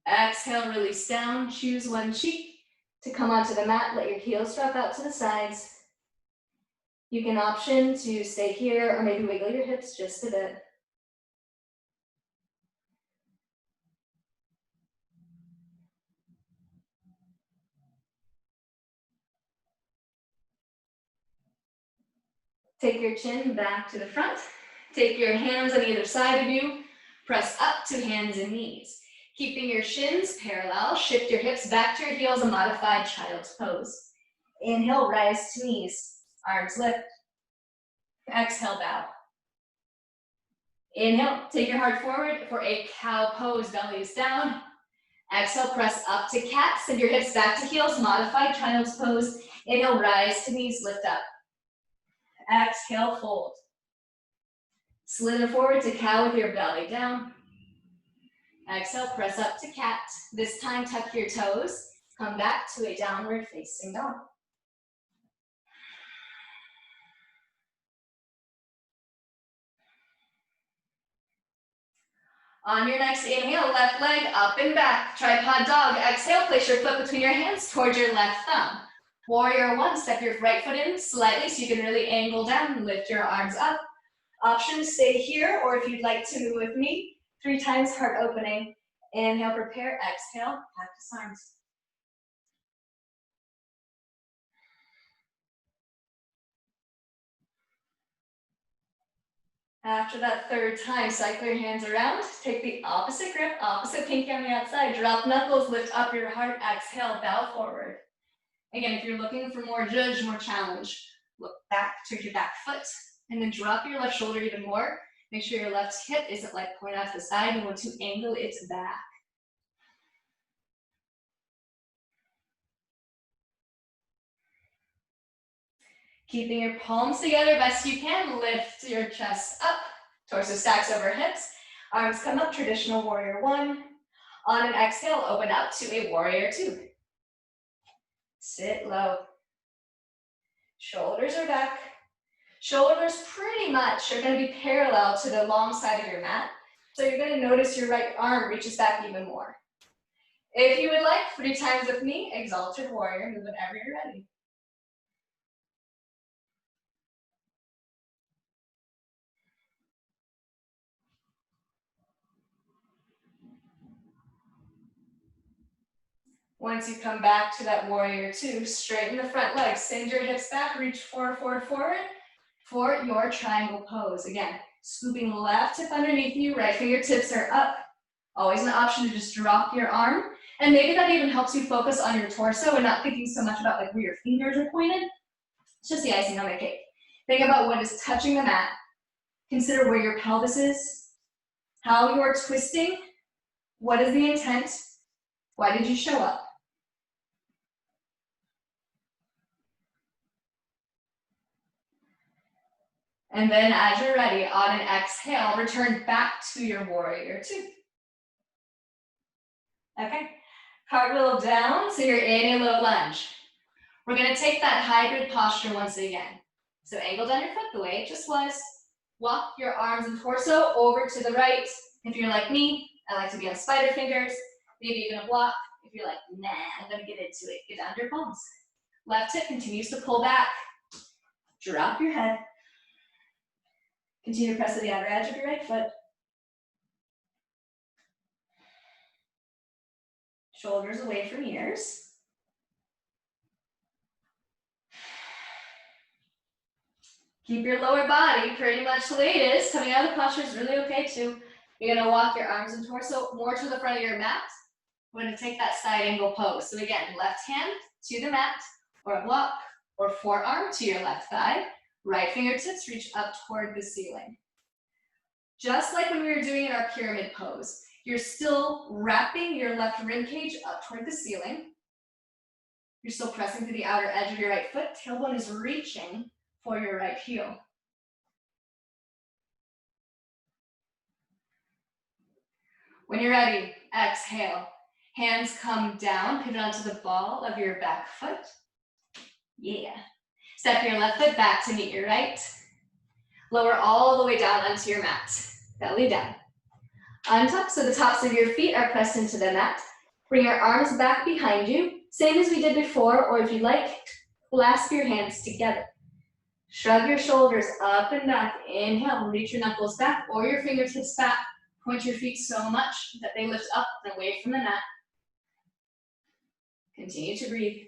Exhale, release down, choose one cheek to come onto the mat, let your heels drop out to the sides. You can option to stay here or maybe wiggle your hips just a bit. Take your chin back to the front. Take your hands on either side of you. Press up to hands and knees. Keeping your shins parallel, shift your hips back to your heels, a modified child's pose. Inhale, rise to knees. Arms lift. Exhale, bow. Inhale, take your heart forward for a cow pose, belly is down. Exhale, press up to cat, send your hips back to heels, modified child's pose. Inhale, rise to knees, lift up. Exhale, fold. Slither forward to cow with your belly down. Exhale, press up to cat. This time, tuck your toes. Come back to a downward facing dog. On your next inhale, left leg up and back. Tripod dog. Exhale, place your foot between your hands towards your left thumb. Warrior one, step your right foot in slightly so you can really angle down and lift your arms up. Option to stay here, or if you'd like to move with me, 3 times heart opening. Inhale, prepare, exhale, cactus arms. After that 3rd time, cycle your hands around, take the opposite grip, opposite pinky on the outside, drop knuckles, lift up your heart, exhale, bow forward. Again, if you're looking for more judge, more challenge, look back, turn your back foot, and then drop your left shoulder even more. Make sure your left hip isn't like pointed out to the side. You want to angle it back. Keeping your palms together best you can, lift your chest up, torso stacks over hips, arms come up, traditional warrior one. On an exhale, open up to a warrior two. Sit low. Shoulders are back. Shoulders pretty much are going to be parallel to the long side of your mat. So you're going to notice your right arm reaches back even more. If you would like, 3 times with me, exalted warrior, move whenever you're ready. Once you come back to that warrior two, straighten the front leg, send your hips back, reach forward, forward, forward for your triangle pose. Again, scooping left hip underneath you, right fingertips are up. Always an option to just drop your arm. And maybe that even helps you focus on your torso and not thinking so much about like where your fingers are pointed. It's just the icing on the cake. Think about what is touching the mat. Consider where your pelvis is, how you're twisting, what is the intent, why did you show up? And then as you're ready, on an exhale, return back to your warrior two. Okay, cartwheel down, so you're in a low lunge. We're gonna take that hybrid posture once again. So angle down your foot the way it just was. Walk your arms and torso over to the right. If you're like me, I like to be on spider fingers. Maybe you're gonna block. If you're like, nah, I'm gonna get into it. Get down to your palms. Left hip continues to pull back. Drop your head. Continue to press to the outer edge of your right foot. Shoulders away from ears. Keep your lower body pretty much the way it is. Coming out of the posture is really okay too. You're gonna walk your arms and torso more to the front of your mat. We're gonna take that side angle pose. So again, left hand to the mat, or a block, or forearm to your left thigh. Right fingertips reach up toward the ceiling. Just like when we were doing in our pyramid pose, you're still wrapping your left rib cage up toward the ceiling. You're still pressing to the outer edge of your right foot. Tailbone is reaching for your right heel. When you're ready, exhale. Hands come down, pivot onto the ball of your back foot. Yeah. Step your left foot back to meet your right. Lower all the way down onto your mat. Belly down. Untuck so the tops of your feet are pressed into the mat. Bring your arms back behind you, same as we did before, or if you like, clasp your hands together. Shrug your shoulders up and back. Inhale, reach your knuckles back or your fingertips back. Point your feet so much that they lift up and away from the mat. Continue to breathe.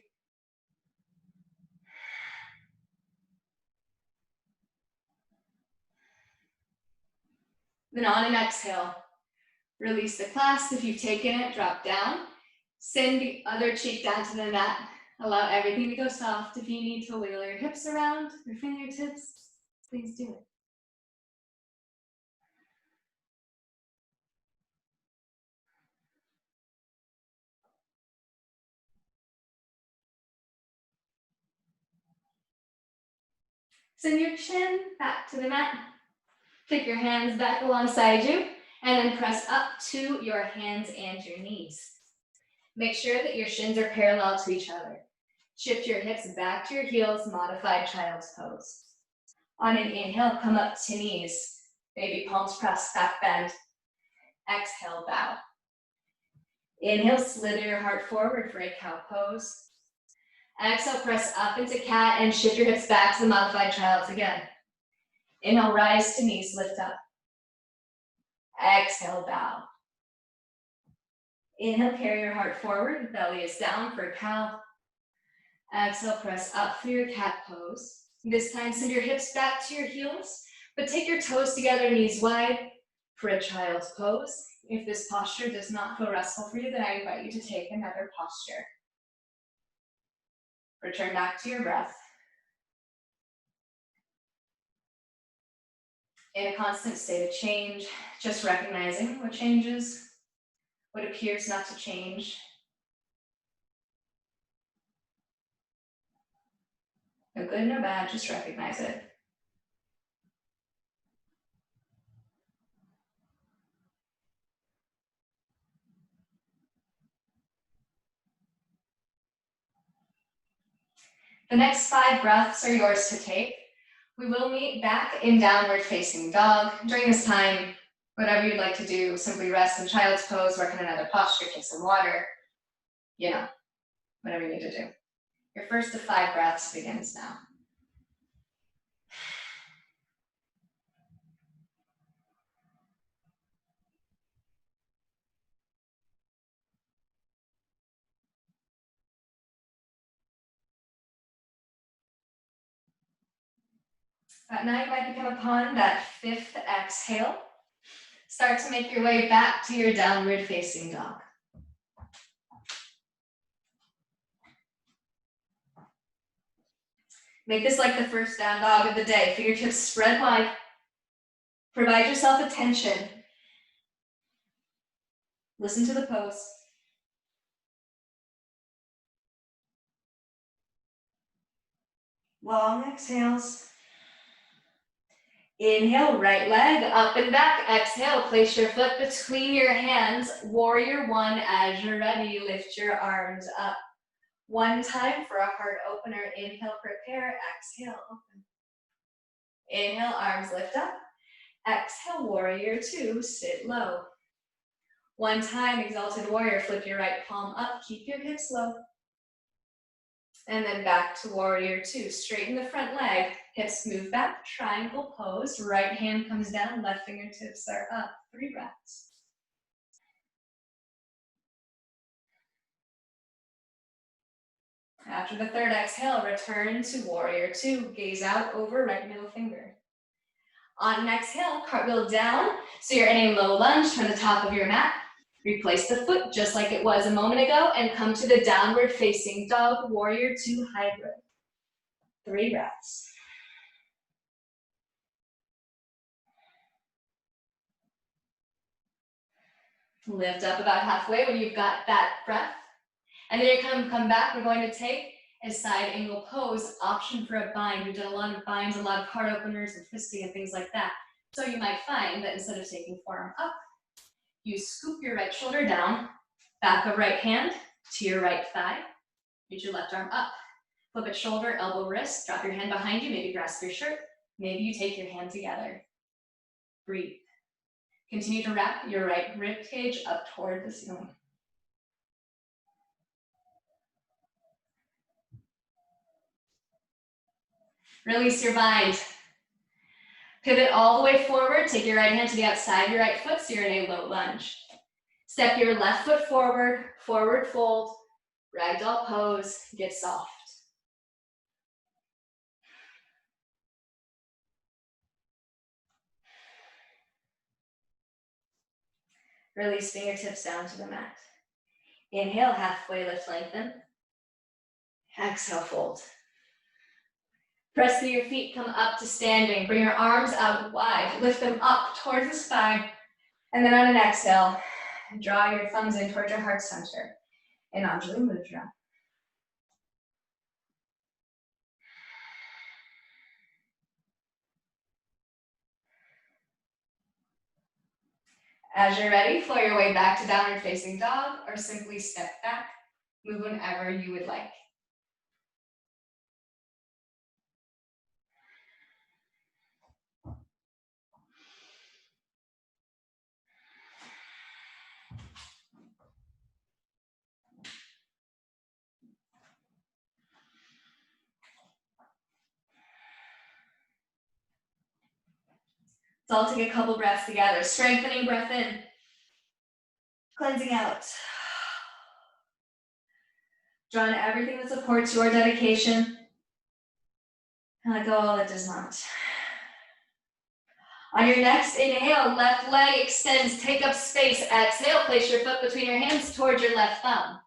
Then on an exhale, release the clasp. If you've taken it, drop down. Send the other cheek down to the mat. Allow everything to go soft. If you need to wiggle your hips around, your fingertips, please do it. Send your chin back to the mat. Take your hands back alongside you and then press up to your hands and your knees. Make sure that your shins are parallel to each other. Shift your hips back to your heels, modified child's pose. On an inhale, come up to knees. Baby palms press, back bend. Exhale, bow. Inhale, slither your heart forward for a cow pose. Exhale, press up into cat and shift your hips back to the modified child's again. Inhale, rise to knees, lift up. Exhale, bow. Inhale, carry your heart forward, belly is down for a cow. Exhale, press up for your cat pose. This time, send your hips back to your heels, but take your toes together, knees wide for a child's pose. If this posture does not feel restful for you, then I invite you to take another posture. Return back to your breath. In a constant state of change, just recognizing what changes, what appears not to change. No good, no bad, just recognize it. The next 5 breaths are yours to take. We will meet back in downward facing dog. During this time, whatever you'd like to do, simply rest in child's pose, work on another posture, take some water, whatever you need to do. Your first of 5 breaths begins now. Now you might become upon that 5th exhale. Start to make your way back to your downward facing dog. Make this like the first down dog of the day. Fingertips spread wide. Provide yourself attention. Listen to the pose. Long exhales. Inhale, right leg up and back. Exhale, place your foot between your hands. Warrior 1, as you're ready, lift your arms up. 1 time for a heart opener. Inhale, prepare. Exhale, open. Inhale, arms lift up. Exhale, warrior 2, sit low. 1 time, exalted warrior, flip your right palm up. Keep your hips low. And then back to warrior 2. Straighten the front leg. Hips move back, triangle pose. Right hand comes down, left fingertips are up. 3 breaths. After the 3rd exhale, return to warrior 2. Gaze out over right middle finger. On an exhale, cartwheel down. So you're in a low lunge, turn the top of your mat. Replace the foot just like it was a moment ago and come to the downward facing dog, warrior 2 hybrid. 3 breaths. Lift up about halfway when you've got that breath. And then you're come back, we're going to take a side angle pose, option for a bind. We've done a lot of binds, a lot of heart openers and twisting and things like that. So you might find that instead of taking forearm up, you scoop your right shoulder down, back of right hand to your right thigh, reach your left arm up. Flip it shoulder, elbow, wrist, drop your hand behind you, maybe grasp your shirt, maybe you take your hand together. Breathe. Continue to wrap your right rib cage up toward the ceiling. Release your bind. Pivot all the way forward, take your right hand to the outside of your right foot so you're in a low lunge. Step your left foot forward, forward fold, ragdoll pose, get soft. Release fingertips down to the mat. Inhale, halfway lift, lengthen. Exhale, fold. Press through your feet, come up to standing. Bring your arms out wide, lift them up towards the spine. And then on an exhale, draw your thumbs in towards your heart center. In Anjali Mudra. As you're ready, flow your way back to downward facing dog or simply step back. Move whenever you would like. So I'll take a couple breaths together. Strengthening breath in. Cleansing out. Draw in everything that supports your dedication. And let go all that does not. On your next inhale, left leg extends, take up space. Exhale, place your foot between your hands towards your left thumb.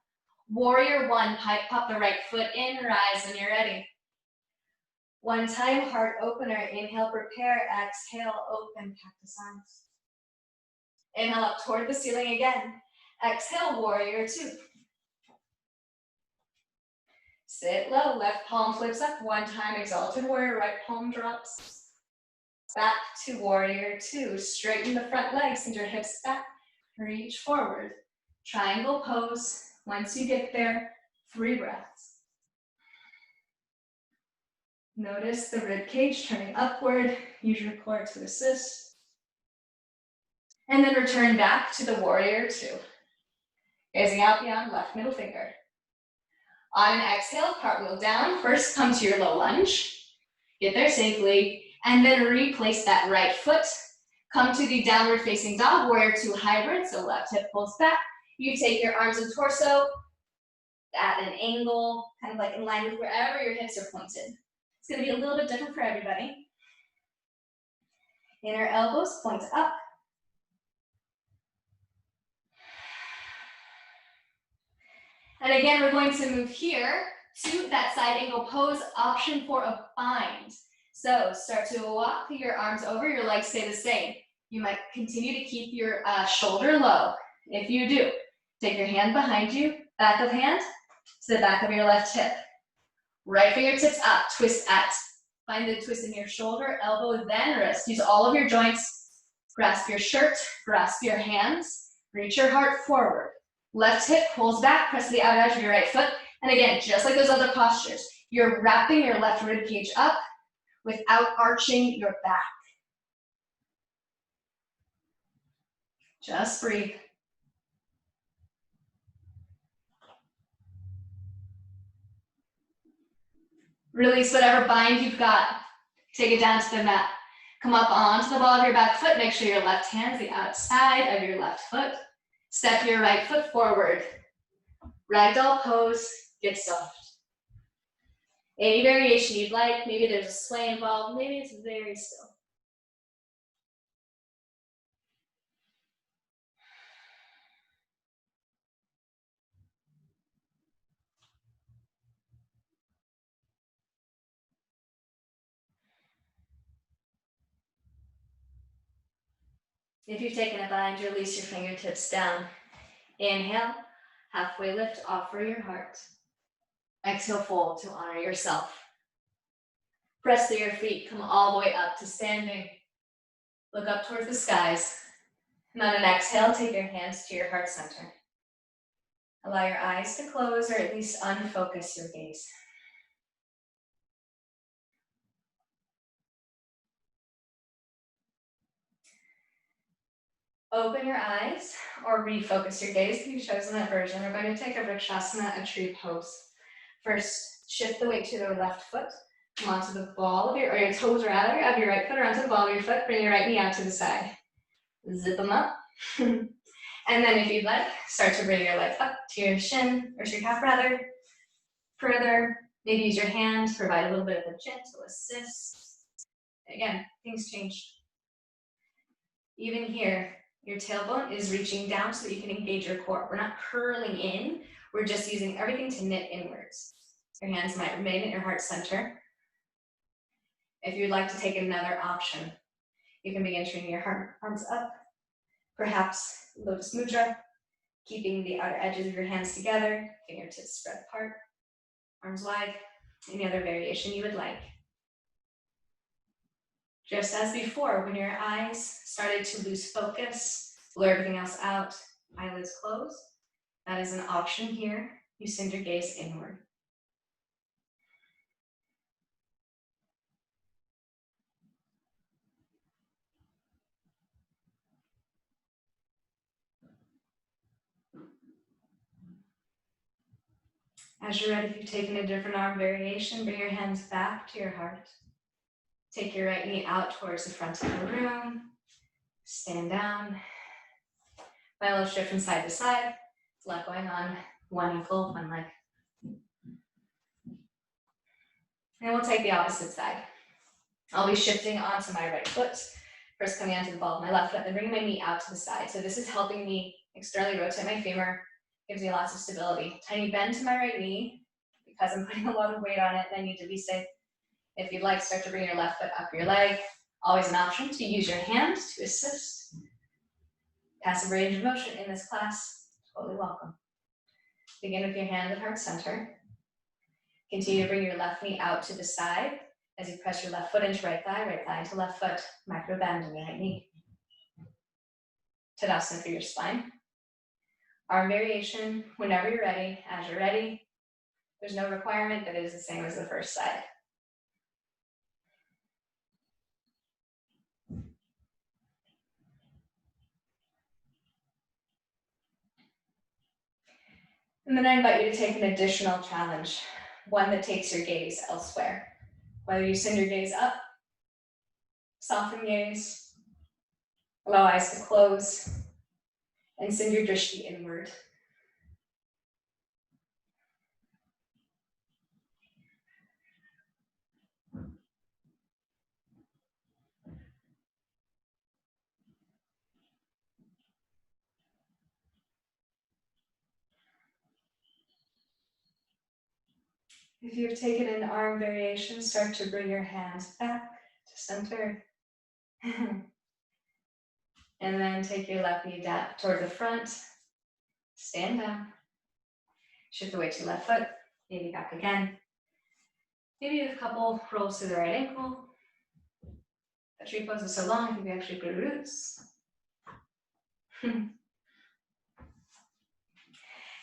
Warrior one, pop the right foot in, rise when you're ready. One time, heart opener. Inhale, prepare. Exhale, open, cactus arms. Inhale up toward the ceiling again. Exhale, warrior two. Sit low, left palm flips up. One time, exalted warrior, right palm drops. Back to warrior two. Straighten the front leg, send your hips back. Reach forward. Triangle pose. Once you get there, 3 breaths. Notice the rib cage turning upward. Use your core to assist. And then return back to the warrior two. Gazing out beyond left middle finger. On an exhale, cartwheel down. First, come to your low lunge. Get there safely. And then replace that right foot. Come to the downward facing dog, warrior two hybrid. So left hip pulls back. You take your arms and torso at an angle, kind of like in line with wherever your hips are pointed. It's going to be a little bit different for everybody. Inner elbows point up. And again, we're going to move here to that side angle pose, option for a bind. So start to walk your arms over, your legs stay the same. You might continue to keep your shoulder low. If you do, take your hand behind you, back of hand to the back of your left hip. Right fingertips up, twist at. Find the twist in your shoulder, elbow, then wrist. Use all of your joints. Grasp your shirt, grasp your hands. Reach your heart forward. Left hip pulls back, press the outer edge of your right foot. And again, just like those other postures, you're wrapping your left rib cage up without arching your back. Just breathe. Release whatever bind you've got. Take it down to the mat. Come up onto the ball of your back foot. Make sure your left hand's the outside of your left foot. Step your right foot forward. Ragdoll pose, get soft. Any variation you'd like, maybe there's a sway involved, maybe it's very still. If you've taken a bind, release your fingertips down. Inhale, halfway lift, offer your heart. Exhale, fold to honor yourself. Press through your feet, come all the way up to standing. Look up towards the skies. And on an exhale, take your hands to your heart center. Allow your eyes to close or at least unfocus your gaze. Open your eyes or refocus your gaze if you've chosen that version. We're going to take a Vrikshasana, a tree pose. First, shift the weight to the left foot. Come onto the ball of or your toes rather, of your right foot or onto the ball of your foot. Bring your right knee out to the side. Zip them up. And then if you'd like, start to bring your leg up to your shin, or to your calf rather. Further, maybe use your hand to provide a little bit of a gentle assist. Again, things change. Even here, your tailbone is reaching down so that you can engage your core. We're not curling in, we're just using everything to knit inwards. Your hands might remain at your heart center. If you'd like to take another option, you can begin turning your arms up, perhaps Lotus Mudra, keeping the outer edges of your hands together, fingertips spread apart, arms wide, any other variation you would like. Just as before, when your eyes started to lose focus, blur everything else out, eyelids close, that is an option here. You send your gaze inward. As you're ready, if you've taken a different arm variation, bring your hands back to your heart. Take your right knee out towards the front of the room. Stand down. Final shift from side to side. It's a lot going on. One ankle, one leg. And we'll take the opposite side. I'll be shifting onto my right foot. First coming onto the ball of my left foot, then bringing my knee out to the side. So this is helping me externally rotate my femur, gives me lots of stability. Tiny bend to my right knee, because I'm putting a lot of weight on it and I need to be safe. If you'd like, start to bring your left foot up your leg. Always an option to use your hand to assist. Passive range of motion in this class, totally welcome. Begin with your hand at heart center. Continue to bring your left knee out to the side as you press your left foot into right thigh into left foot, micro bend in the right knee. Tadasana for your spine. Arm variation whenever you're ready, as you're ready. There's no requirement that it is the same as the first side. And then I invite you to take an additional challenge, one that takes your gaze elsewhere. Whether you send your gaze up, soften gaze, allow eyes to close, and send your drishti inward. If you've taken an arm variation, start to bring your hands back to center. And then take your left knee down toward the front. Stand down. Shift the weight to your left foot. Maybe back again. Maybe a couple rolls to the right ankle. The tree pose is so long, I think we actually put roots. And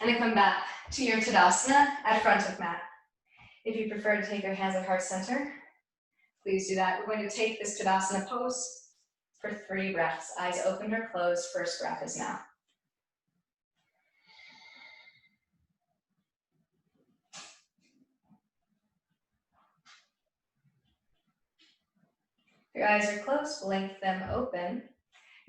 then come back to your Tadasana at front of mat. If you prefer to take your hands at heart center, please do that. We're going to take this Tadasana pose for 3 breaths. Eyes open or closed. First breath is now. If your eyes are closed, blink them open.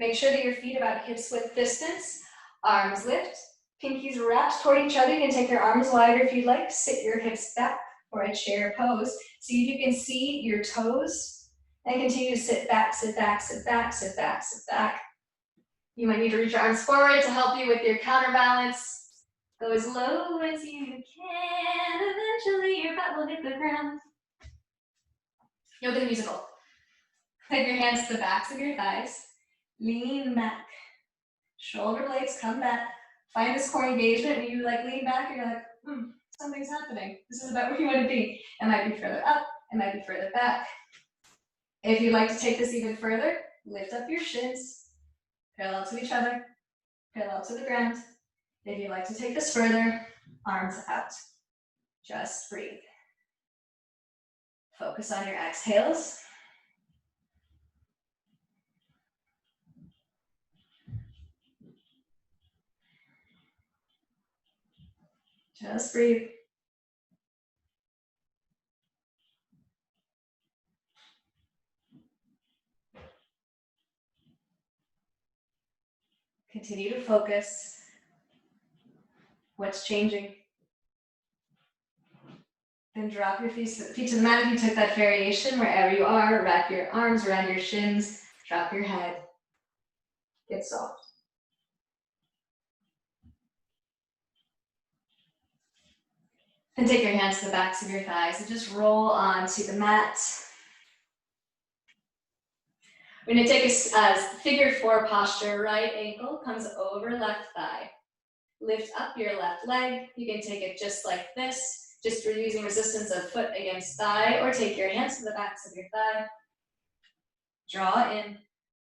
Make sure that your feet about hips width distance. Arms lift, pinkies wrapped toward each other. You can take your arms wider if you'd like. Sit your hips back or a chair pose. See if you can see your toes and continue to sit back, sit back, sit back, sit back, sit back. You might need to reach your arms forward to help you with your counterbalance. Go as low as you can. Eventually your butt will hit the ground. Yoga the musical. Take your hands to the backs of your thighs. Lean back. Shoulder blades come back. Find this core engagement when you like lean back and you're like, something's happening. This is about where you want to be. It might be further up, it might be further back. If you'd like to take this even further, lift up your shins, parallel to each other, parallel to the ground. If you'd like to take this further, arms out. Just breathe. Focus on your exhales. Just breathe. Continue to focus. What's changing? Then drop your feet to the mat if you took that variation. Wherever you are, wrap your arms around your shins, drop your head. Get soft. And take your hands to the backs of your thighs and just roll onto the mat. We're going to take a figure 4 posture. Right ankle comes over left thigh. Lift up your left leg. You can take it just like this, just using resistance of foot against thigh, or take your hands to the backs of your thigh. Draw in.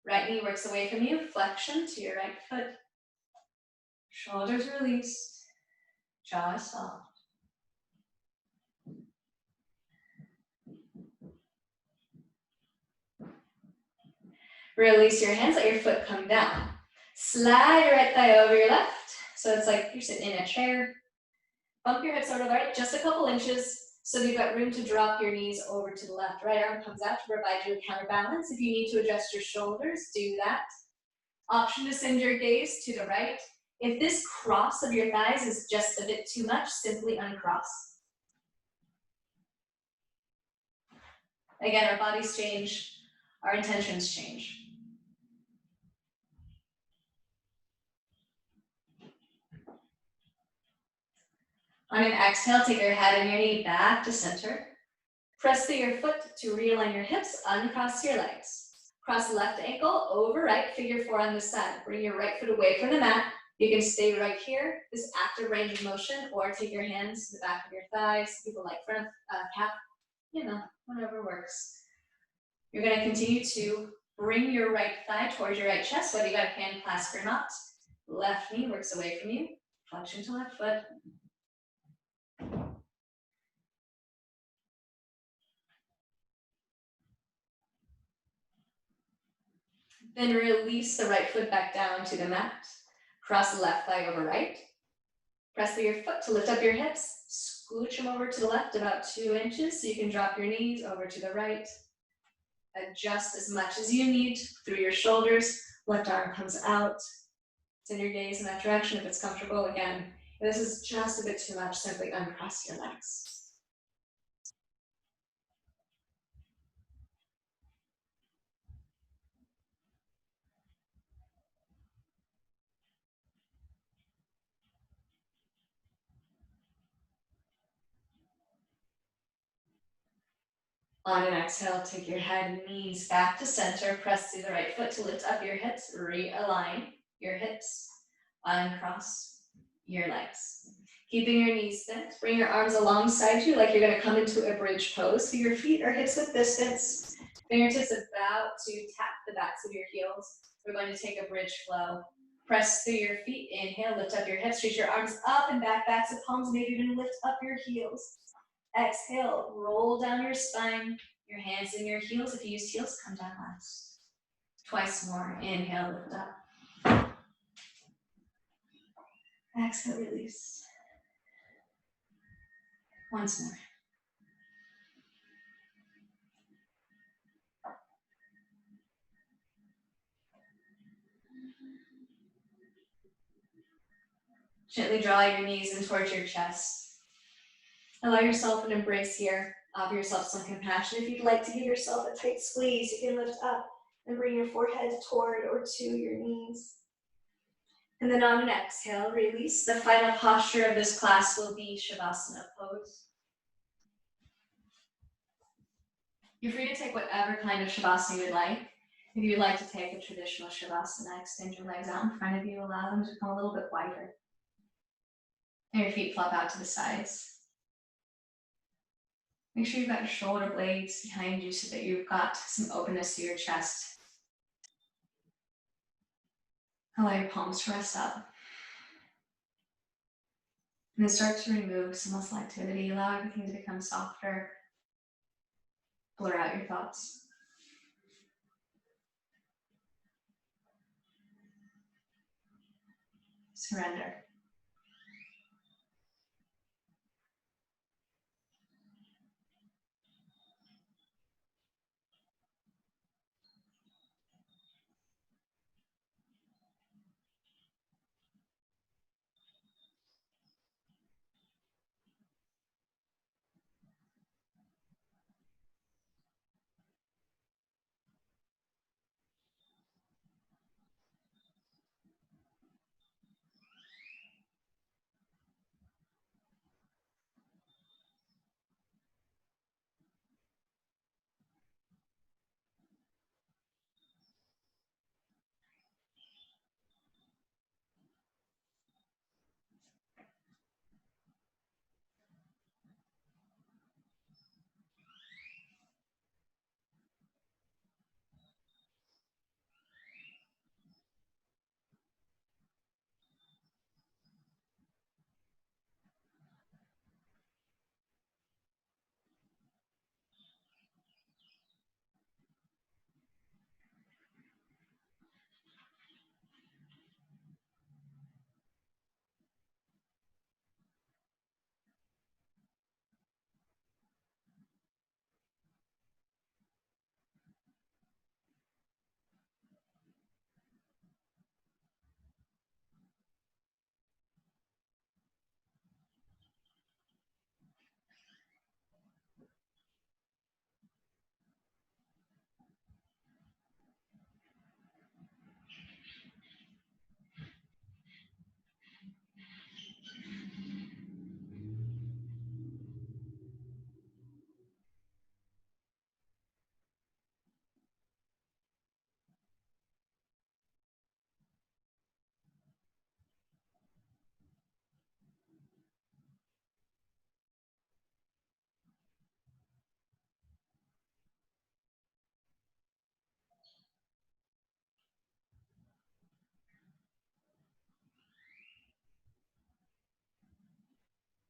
Right knee works away from you. Flexion to your right foot. Shoulders released. Jaw soft. Release your hands, let your foot come down. Slide your right thigh over your left. So it's like you're sitting in a chair. Bump your hips over to the right, just a couple inches, so you've got room to drop your knees over to the left. Right arm comes out to provide you a counterbalance. If you need to adjust your shoulders, do that. Option to send your gaze to the right. If this cross of your thighs is just a bit too much, simply uncross. Again, our bodies change, our intentions change. On an exhale, take your head and your knee back to center. Press through your foot to realign your hips, uncross your legs. Cross left ankle over right, figure 4 on this side. Bring your right foot away from the mat. You can stay right here, this active range of motion, or take your hands to the back of your thighs. People like front calf, whatever works. You're going to continue to bring your right thigh towards your right chest, whether you got a hand clasp or not. Left knee works away from you. Flexion to left foot. Then release the right foot back down to the mat. Cross the left thigh over right. Press through your foot to lift up your hips. Scooch them over to the left about 2 inches so you can drop your knees over to the right. Adjust as much as you need through your shoulders. Left arm comes out. Send your gaze in that direction if it's comfortable. Again, if this is just a bit too much, simply uncross your legs. On an exhale, take your head and knees back to center. Press through the right foot to lift up your hips. Realign your hips. Uncross your legs. Keeping your knees bent. Bring your arms alongside you like you're going to come into a bridge pose. So your feet are hips width distance. Fingertips about to tap the backs of your heels. We're going to take a bridge flow. Press through your feet. Inhale, lift up your hips. Reach your arms up and back. Backs of palms. Maybe even lift up your heels. Exhale, roll down your spine, your hands in your heels. If you use heels, come down last. Twice more. Inhale, lift up. Exhale, release. Once more. Gently draw your knees in towards your chest. Allow yourself an embrace here. Offer yourself some compassion. If you'd like to give yourself a tight squeeze, you can lift up and bring your forehead toward or to your knees. And then on an exhale, release. The final posture of this class will be Shavasana pose. You're free to take whatever kind of Shavasana you would like. If you'd like to take a traditional Shavasana, extend your legs out in front of you, allow them to become a little bit wider. And your feet flop out to the sides. Make sure you've got your shoulder blades behind you so that you've got some openness to your chest. Allow your palms to rest up. And then start to remove some muscle activity. Allow everything to become softer. Blur out your thoughts. Surrender.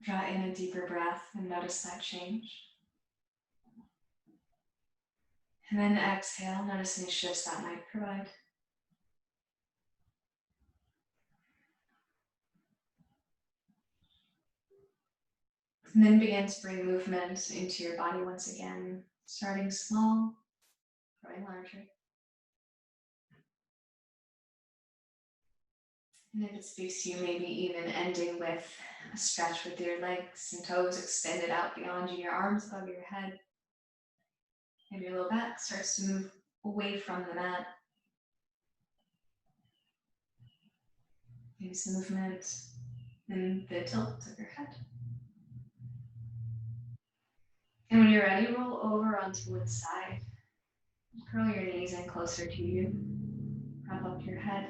Draw in a deeper breath and notice that change. And then exhale, notice any shifts that might provide. And then begin to bring movement into your body once again, starting small, growing larger. And if it speaks to you, maybe even ending with a stretch with your legs and toes extended out beyond you, your arms above your head. Maybe your low back starts to move away from the mat. Maybe some movement in the tilt of your head. And when you're ready, roll over onto one side. Curl your knees in closer to you. Wrap up your head.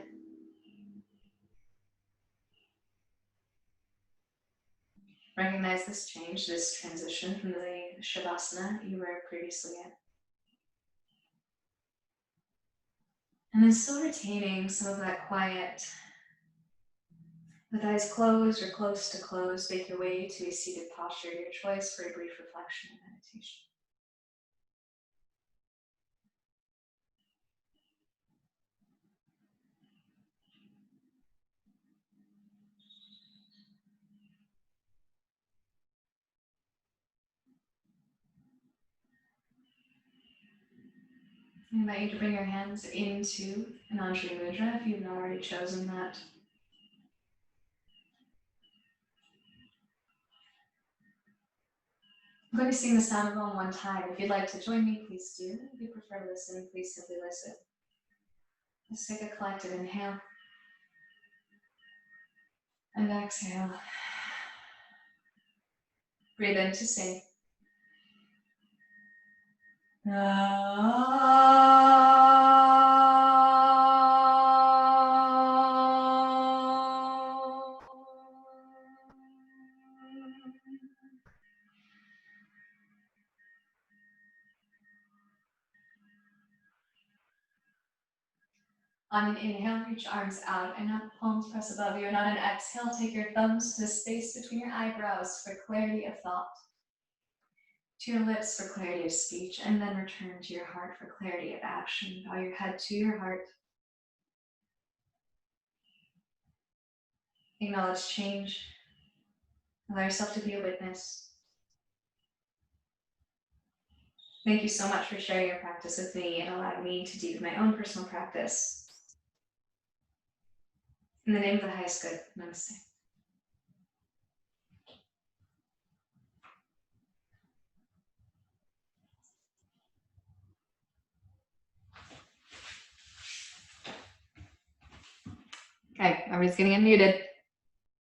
Recognize this change, this transition from the Shavasana you were previously in. And then still retaining some of that quiet, with eyes closed or close to closed, make your way to a seated posture, your choice for a brief reflection and meditation. I invite you to bring your hands into an Anjali Mudra if you've not already chosen that. I'm going to sing the sound of Om one time. If you'd like to join me, please do. If you prefer to listen, please simply listen. Let's take a collective inhale and exhale. Breathe in to sing. Ah. On an inhale, reach arms out and up, palms press above you. And on an exhale, take your thumbs to the space between your eyebrows for clarity of thought. To your lips for clarity of speech, and then return to your heart for clarity of action. Bow your head to your heart. Acknowledge change. Allow yourself to be a witness. Thank you so much for sharing your practice with me and allowing me to deepen my own personal practice. In the name of the highest good, namaste. Okay, everybody's getting unmuted.